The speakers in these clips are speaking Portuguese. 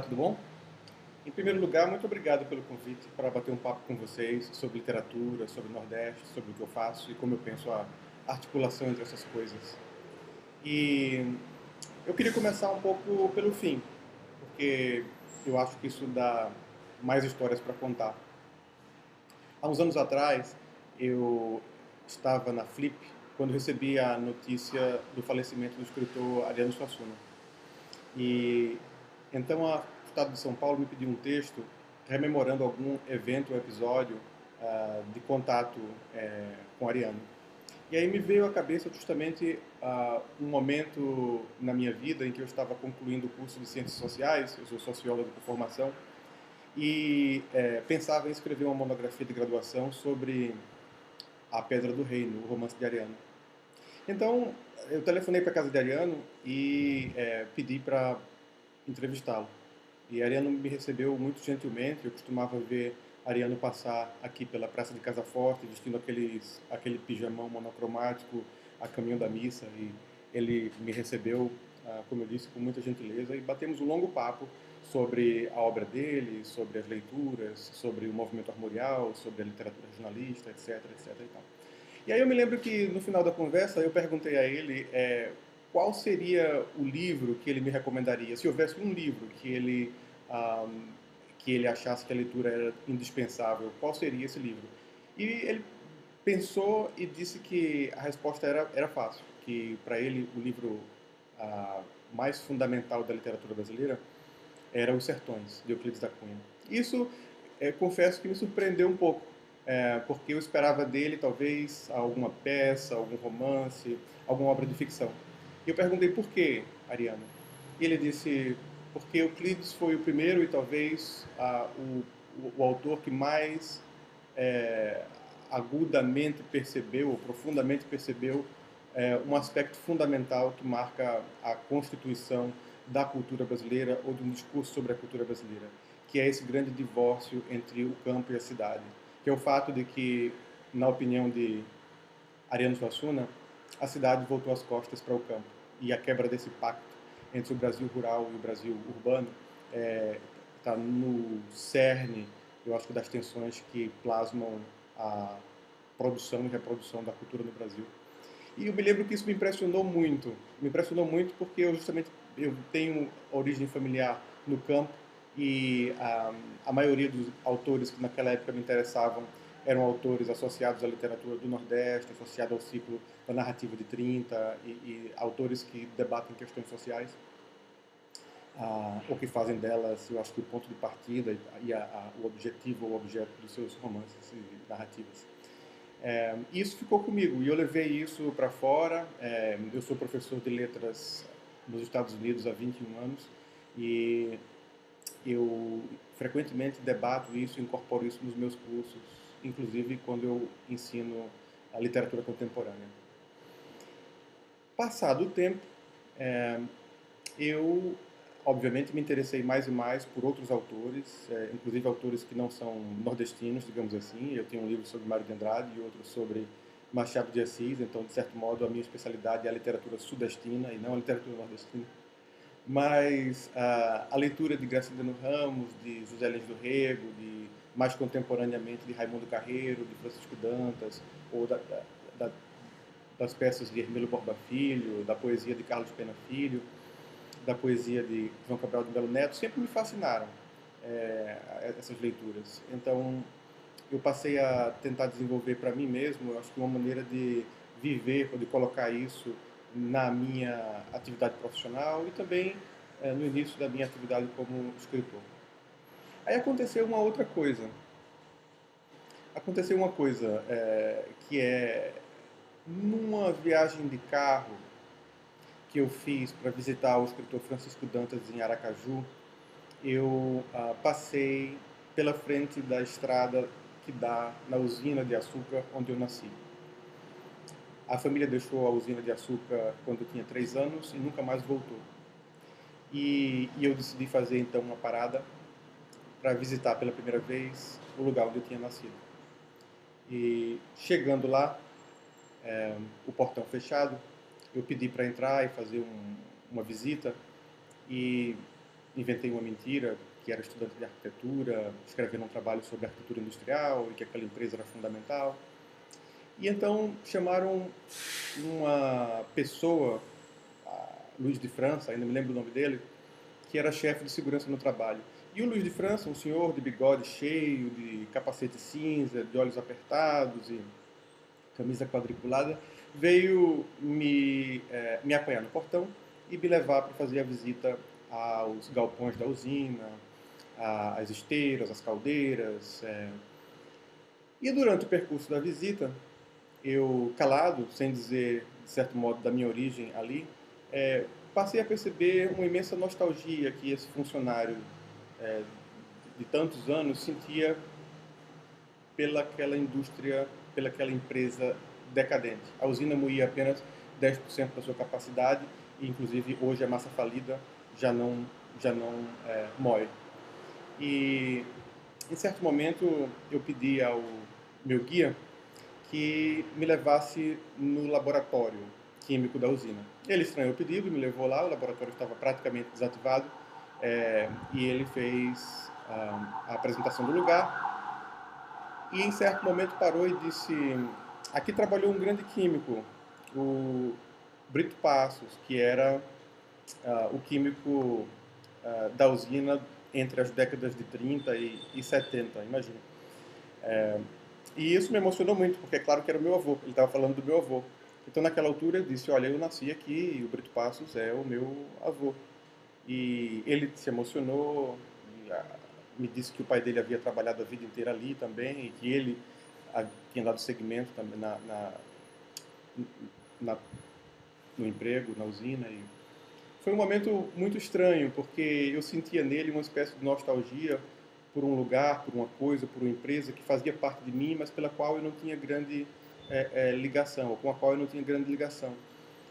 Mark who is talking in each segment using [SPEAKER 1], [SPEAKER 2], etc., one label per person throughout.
[SPEAKER 1] Tudo bom? Em primeiro lugar, muito obrigado pelo convite para bater um papo com vocês sobre literatura, sobre o Nordeste, sobre o que eu faço e como eu penso a articulação entre essas coisas. E eu queria começar um pouco pelo fim, porque eu acho que isso dá mais histórias para contar. Há uns anos atrás, eu estava na Flip quando recebi a notícia do falecimento do escritor Ariano Suassuna. E então o Estado de São Paulo me pediu um texto rememorando algum evento ou episódio de contato com Ariano. E aí me veio à cabeça justamente um momento na minha vida em que eu estava concluindo o curso de Ciências Sociais, eu sou sociólogo por formação, e pensava em escrever uma monografia de graduação sobre A Pedra do Reino, o romance de Ariano. Então, eu telefonei para a casa de Ariano e pedi para entrevistá-lo. E Ariano me recebeu muito gentilmente. Eu costumava ver Ariano passar aqui pela Praça de Casa Forte, vestindo aquele pijamão monocromático a caminho da missa. E ele me recebeu, como eu disse, com muita gentileza. E batemos um longo papo sobre a obra dele, sobre as leituras, sobre o movimento armorial, sobre a literatura jornalista, etc, etc e tal. E aí eu me lembro que no final da conversa eu perguntei a ele qual seria o livro que ele me recomendaria, se houvesse um livro ah, que ele achasse que a leitura era indispensável, qual seria esse livro? E ele pensou e disse que a resposta era fácil, que para ele o livro ah, mais fundamental da literatura brasileira era Os Sertões, de Euclides da Cunha. Isso, confesso que me surpreendeu um pouco, porque eu esperava dele talvez alguma peça, algum romance, alguma obra de ficção. E eu perguntei por que, Ariano? E ele disse, porque Euclides foi o primeiro e talvez o autor que mais é, agudamente percebeu, ou profundamente percebeu, um aspecto fundamental que marca a constituição da cultura brasileira ou de um discurso sobre a cultura brasileira, que é esse grande divórcio entre o campo e a cidade, que é o fato de que, na opinião de Ariano Suassuna, a cidade voltou as costas para o campo e a quebra desse pacto entre o Brasil rural e o Brasil urbano está no cerne, eu acho, das tensões que plasmam a produção e reprodução da cultura no Brasil. E eu me lembro que isso me impressionou muito porque eu tenho origem familiar no campo e a maioria dos autores que naquela época me interessavam eram autores associados à literatura do Nordeste, associados ao ciclo da narrativa de 30 e autores que debatem questões sociais, ou que fazem delas, eu acho que o ponto de partida o objetivo ou objeto dos seus romances e narrativas. Isso ficou comigo e eu levei isso para fora. Eu sou professor de letras nos Estados Unidos há 21 anos e eu frequentemente debato isso, incorporo isso nos meus cursos, inclusive quando eu ensino a literatura contemporânea. Passado o tempo, eu obviamente me interessei mais e mais por outros autores, inclusive autores que não são nordestinos, digamos assim. Eu tenho um livro sobre Mário de Andrade e outro sobre Machado de Assis, então de certo modo a minha especialidade é a literatura sudestina e não a literatura nordestina. Mas a leitura de Graciliano Ramos, de José Lins do Rego, de mais contemporaneamente de Raimundo Carreiro, de Francisco Dantas, ou das peças de Hermílio Borba Filho, da poesia de Carlos Pena Filho, da poesia de João Cabral de Melo Neto, sempre me fascinaram essas leituras. Então, eu passei a tentar desenvolver para mim mesmo, eu acho que uma maneira de viver, ou de colocar isso na minha atividade profissional e também no início da minha atividade como escritor. Aí aconteceu uma outra coisa. Aconteceu uma coisa que é numa viagem de carro que eu fiz para visitar o escritor Francisco Dantas em Aracaju, eu passei pela frente da estrada que dá na usina de açúcar onde eu nasci. A família deixou a usina de açúcar quando eu tinha 3 anos e nunca mais voltou. E eu decidi fazer então uma parada para visitar pela primeira vez o lugar onde eu tinha nascido. E chegando lá, o portão fechado, eu pedi para entrar e fazer uma visita e inventei uma mentira, que era estudante de arquitetura, escrevendo um trabalho sobre arquitetura industrial e que aquela empresa era fundamental. E então chamaram uma pessoa, Luiz de França, ainda me lembro o nome dele, que era chefe de segurança no trabalho. E o Luiz de França, um senhor de bigode cheio, de capacete cinza, de olhos apertados e camisa quadriculada, veio me apanhar no portão e me levar para fazer a visita aos galpões da usina, às esteiras, às caldeiras. E durante o percurso da visita, eu, calado, sem dizer, de certo modo, da minha origem ali, passei a perceber uma imensa nostalgia que esse funcionário é, de tantos anos sentia pelaquela indústria, pelaquela empresa decadente. A usina moía apenas 10% da sua capacidade e, inclusive, hoje a massa falida já não moe. E, em certo momento, eu pedi ao meu guia que me levasse no laboratório químico da usina. Ele estranhou o pedido, me levou lá, o laboratório estava praticamente desativado, e ele fez a apresentação do lugar. E em certo momento parou e disse: aqui trabalhou um grande químico, o Brito Passos, que era o químico da usina entre as décadas de 30 e 70, imagina. E isso me emocionou muito, porque é claro que era o meu avô, ele estava falando do meu avô. Então naquela altura eu disse: olha, eu nasci aqui e o Brito Passos é o meu avô. E ele se emocionou, me disse que o pai dele havia trabalhado a vida inteira ali também e que ele tinha dado seguimento também na, no emprego, na usina. E foi um momento muito estranho, porque eu sentia nele uma espécie de nostalgia por um lugar, por uma coisa, por uma empresa que fazia parte de mim, mas pela qual eu não tinha grande ligação, ou com a qual eu não tinha grande ligação.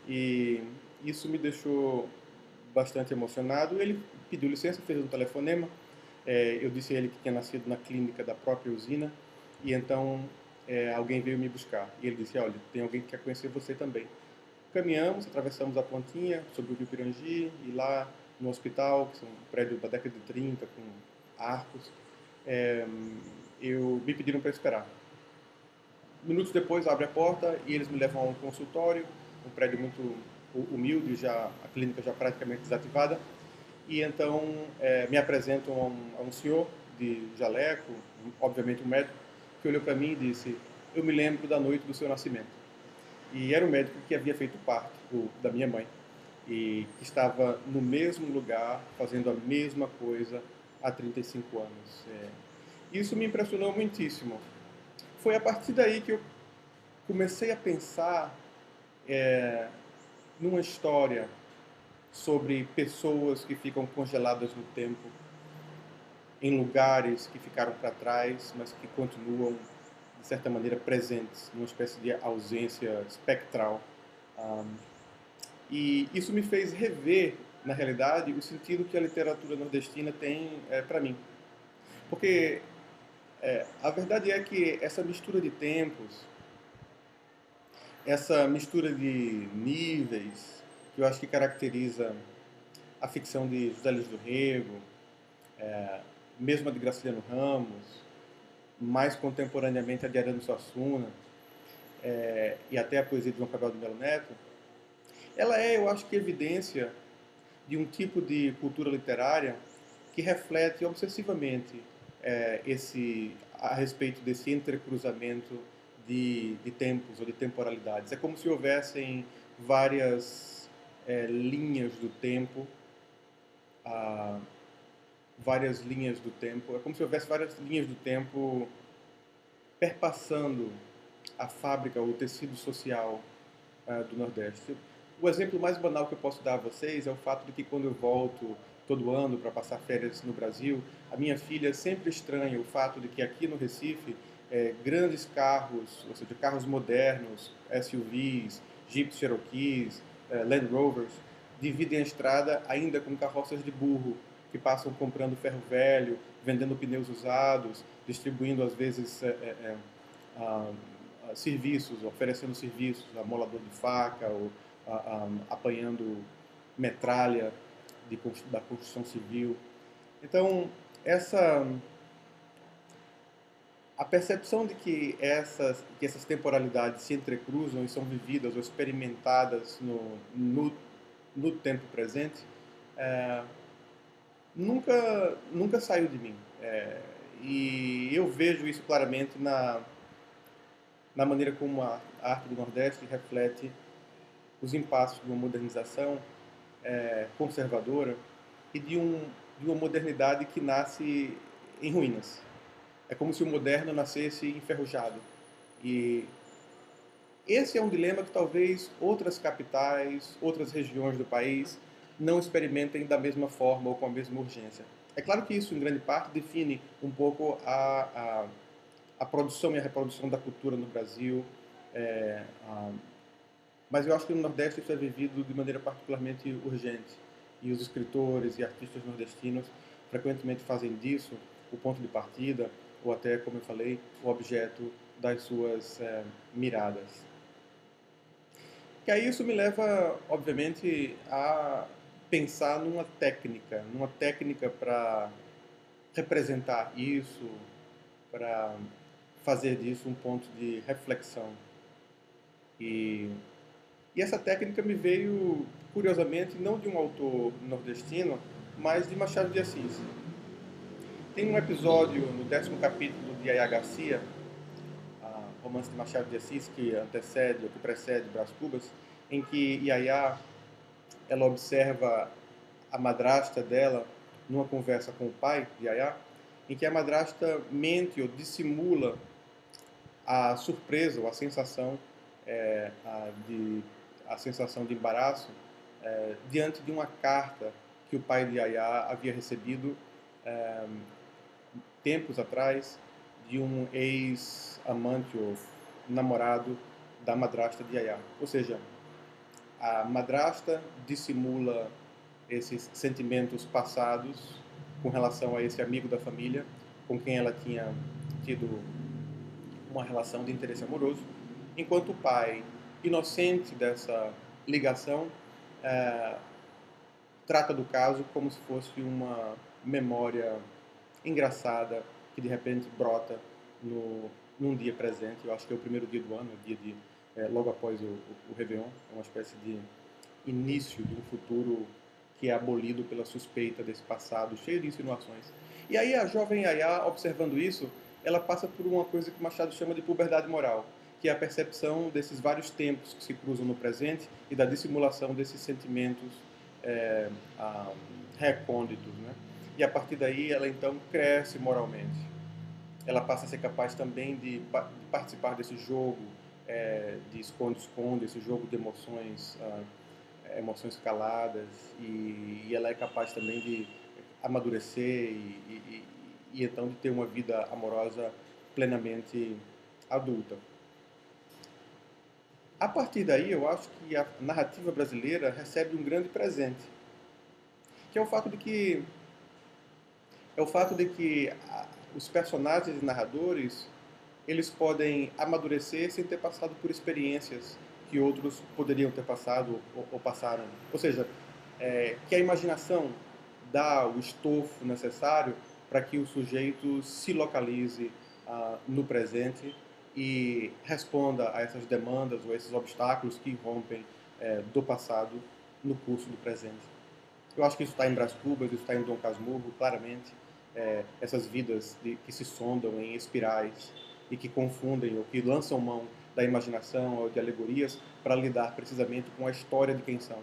[SPEAKER 1] E isso me deixou bastante emocionado. Ele pediu licença, fez um telefonema. Eu disse a ele que tinha nascido na clínica da própria usina e então alguém veio me buscar. E ele disse: olha, tem alguém que quer conhecer você também. Caminhamos, atravessamos a pontinha sobre o Rio Pirangi e lá no hospital, que é um prédio da década de 30 com arcos, me pediram para esperar. Minutos depois abre a porta e eles me levam a um consultório, um prédio muito humilde, já a clínica já praticamente desativada. E então me apresentam a um senhor de jaleco, obviamente um médico, que olhou para mim e disse: eu me lembro da noite do seu nascimento. E era o médico que havia feito parto da minha mãe e que estava no mesmo lugar, fazendo a mesma coisa há 35 anos. Isso me impressionou muitíssimo. Foi a partir daí que eu comecei a pensar numa história sobre pessoas que ficam congeladas no tempo, em lugares que ficaram para trás, mas que continuam, de certa maneira, presentes, numa espécie de ausência espectral. E isso me fez rever, na realidade, o sentido que a literatura nordestina tem para mim. Porque a verdade é que essa mistura de tempos, essa mistura de níveis, que eu acho que caracteriza a ficção de José Luiz do Rego, mesmo a de Graciliano Ramos, mais contemporaneamente a de Ariano Suassuna, e até a poesia de João Cabral de Melo Neto, ela eu acho que, evidência de um tipo de cultura literária que reflete obsessivamente a respeito desse entrecruzamento de tempos ou de temporalidades. É como se houvessem várias linhas do tempo, várias linhas do tempo. É como se houvesse várias linhas do tempo perpassando a fábrica, o tecido social do Nordeste. O exemplo mais banal que eu posso dar a vocês é o fato de que quando eu volto todo ano para passar férias no Brasil, a minha filha sempre estranha o fato de que aqui no Recife grandes carros, ou seja, carros modernos, SUVs, Jeeps Cherokees, Land Rovers, dividem a estrada ainda com carroças de burro, que passam comprando ferro velho, vendendo pneus usados, distribuindo às vezes serviços, oferecendo serviços, amolador de faca, ou apanhando metralha. da construção civil. Então, essa a percepção de que essas temporalidades se entrecruzam e são vividas ou experimentadas no tempo presente, é, nunca saiu de mim. E eu vejo isso claramente na maneira como a arte do Nordeste reflete os impasses de uma modernização conservadora e de uma modernidade que nasce em ruínas. É como se o moderno nascesse enferrujado. E esse é um dilema que talvez outras capitais, outras regiões do país não experimentem da mesma forma ou com a mesma urgência. É claro que isso, em grande parte, define um pouco a produção e a reprodução da cultura no Brasil, mas eu acho que no Nordeste isso é vivido de maneira particularmente urgente. E os escritores e artistas nordestinos frequentemente fazem disso o ponto de partida, ou até, como eu falei, o objeto das suas miradas. E aí isso me leva, obviamente, a pensar numa técnica para representar isso, para fazer disso um ponto de reflexão. E essa técnica me veio, curiosamente, não de um autor nordestino, mas de Machado de Assis. Tem um episódio no 10º capítulo de Yaya Garcia, romance de Machado de Assis, que antecede ou que precede Brás Cubas, em que Yaya ela observa a madrasta dela numa conversa com o pai de Yaya, em que a madrasta mente ou dissimula a surpresa ou a sensação a sensação de embaraço diante de uma carta que o pai de Yaya havia recebido tempos atrás de um ex-amante ou namorado da madrasta de Yaya. Ou seja, a madrasta dissimula esses sentimentos passados com relação a esse amigo da família com quem ela tinha tido uma relação de interesse amoroso, enquanto o pai, inocente dessa ligação, trata do caso como se fosse uma memória engraçada que de repente brota num dia presente. Eu acho que é o primeiro dia do ano, o dia de logo após o Réveillon, é uma espécie de início de um futuro que é abolido pela suspeita desse passado cheio de insinuações. E aí a jovem Yaya, observando isso, ela passa por uma coisa que Machado chama de puberdade moral, que é a percepção desses vários tempos que se cruzam no presente e da dissimulação desses sentimentos recônditos, né? E a partir daí ela então cresce moralmente. Ela passa a ser capaz também de participar desse jogo de esconde-esconde, esse jogo de emoções, emoções caladas, e ela é capaz também de amadurecer e então de ter uma vida amorosa plenamente adulta. A partir daí, eu acho que a narrativa brasileira recebe um grande presente, que é o fato de que os personagens e narradores eles podem amadurecer sem ter passado por experiências que outros poderiam ter passado ou passaram. Ou seja, que a imaginação dá o estofo necessário para que o sujeito se localize no presente e responda a essas demandas ou a esses obstáculos que rompem do passado no curso do presente. Eu acho que isso está em Brás Cubas, isso está em Dom Casmurro, claramente. Essas vidas que se sondam em espirais e que confundem ou que lançam mão da imaginação ou de alegorias para lidar precisamente com a história de quem são.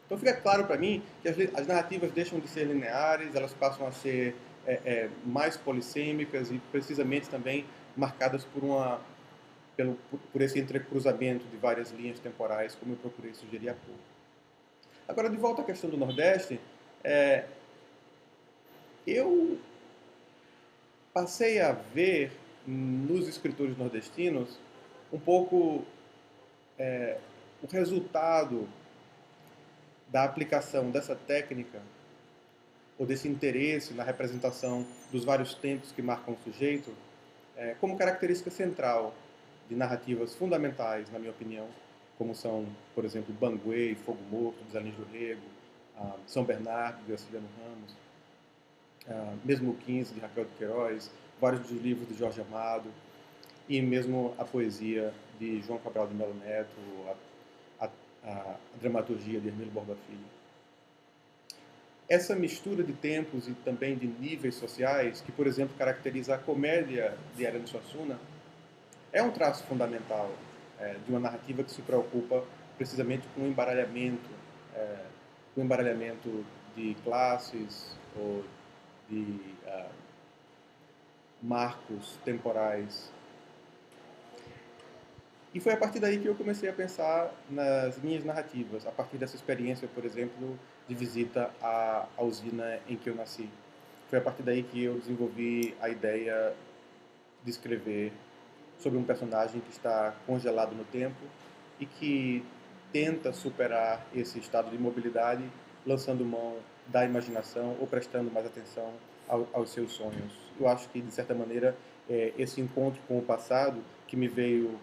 [SPEAKER 1] Então fica claro para mim que as narrativas deixam de ser lineares, elas passam a ser mais polissêmicas e precisamente também marcadas por esse entrecruzamento de várias linhas temporais, como eu procurei sugerir há pouco. Agora, de volta à questão do Nordeste, eu passei a ver nos escritores nordestinos um pouco o resultado da aplicação dessa técnica ou desse interesse na representação dos vários tempos que marcam o sujeito como característica central de narrativas fundamentais, na minha opinião, como são, por exemplo, Banguê e Fogo Morto, dos Alins do Rego, São Bernardo, de Graciliano Ramos, mesmo o 15, de Raquel de Queiroz, vários dos livros de Jorge Amado, e mesmo a poesia de João Cabral de Melo Neto, a, a dramaturgia de Hermílio Borba Filho. Essa mistura de tempos e também de níveis sociais, que, por exemplo, caracteriza a comédia de Ariano Suassuna, é um traço fundamental de uma narrativa que se preocupa precisamente é, com o embaralhamento de classes ou de marcos temporais. E foi a partir daí que eu comecei a pensar nas minhas narrativas, a partir dessa experiência, por exemplo, de visita à usina em que eu nasci. Foi a partir daí que eu desenvolvi a ideia de escrever sobre um personagem que está congelado no tempo e que tenta superar esse estado de imobilidade lançando mão da imaginação ou prestando mais atenção aos seus sonhos. Eu acho que, de certa maneira, esse encontro com o passado, que me veio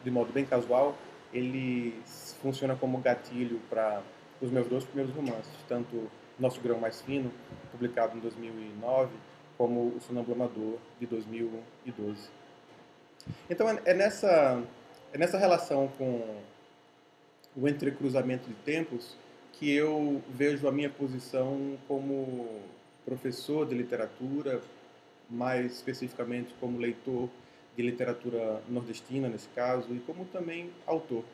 [SPEAKER 1] de modo bem casual, ele funciona como gatilho para os meus dois primeiros romances, tanto Nosso Grão Mais Fino, publicado em 2009, como O Sonâmbulo Amador, de 2012. Então, é nessa relação com o entrecruzamento de tempos que eu vejo a minha posição como professor de literatura, mais especificamente como leitor de literatura nordestina, nesse caso, e como também autor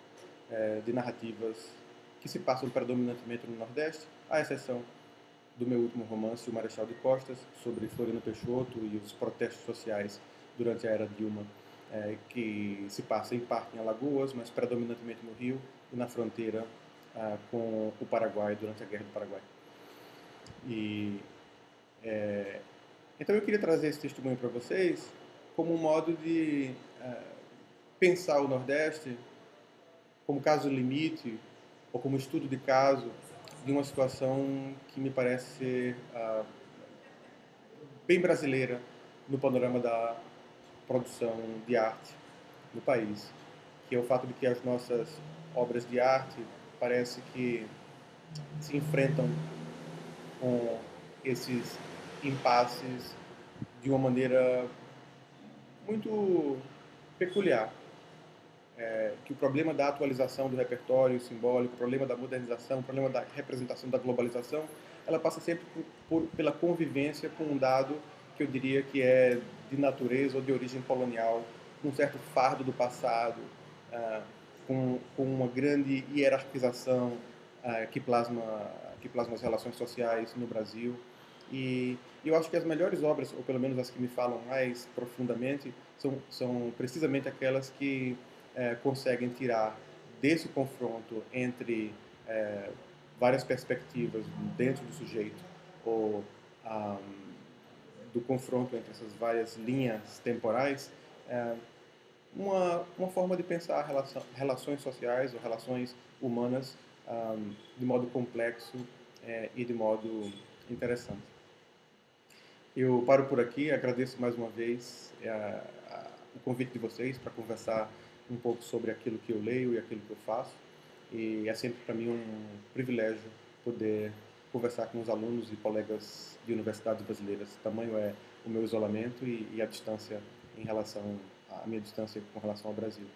[SPEAKER 1] de narrativas que se passam predominantemente no Nordeste, à exceção do meu último romance, O Marechal de Costas, sobre Floriano Peixoto e os protestos sociais durante a era Dilma, que se passa em parte em Alagoas, mas predominantemente no Rio e na fronteira com o Paraguai, durante a Guerra do Paraguai. E, então eu queria trazer esse testemunho para vocês como um modo de pensar o Nordeste como caso limite ou como estudo de caso de uma situação que me parece ser bem brasileira no panorama da produção de arte no país, que é o fato de que as nossas obras de arte parece que se enfrentam com esses impasses de uma maneira muito peculiar. Que o problema da atualização do repertório simbólico, o problema da modernização, o problema da representação da globalização, ela passa sempre pela convivência com um dado que eu diria que é de natureza ou de origem colonial, com um certo fardo do passado, com uma grande hierarquização que plasma as relações sociais no Brasil. E eu acho que as melhores obras, ou pelo menos as que me falam mais profundamente, são precisamente aquelas que conseguem tirar desse confronto entre várias perspectivas dentro do sujeito, ou do confronto entre essas várias linhas temporais, uma forma de pensar relações sociais ou relações humanas de modo complexo e de modo interessante. Eu paro por aqui, agradeço mais uma vez o convite de vocês para conversar um pouco sobre aquilo que eu leio e aquilo que eu faço. E é sempre para mim um privilégio poder conversar com os alunos e colegas de universidades brasileiras. Tamanho é o meu isolamento e a distância em relação à minha distância com relação ao Brasil.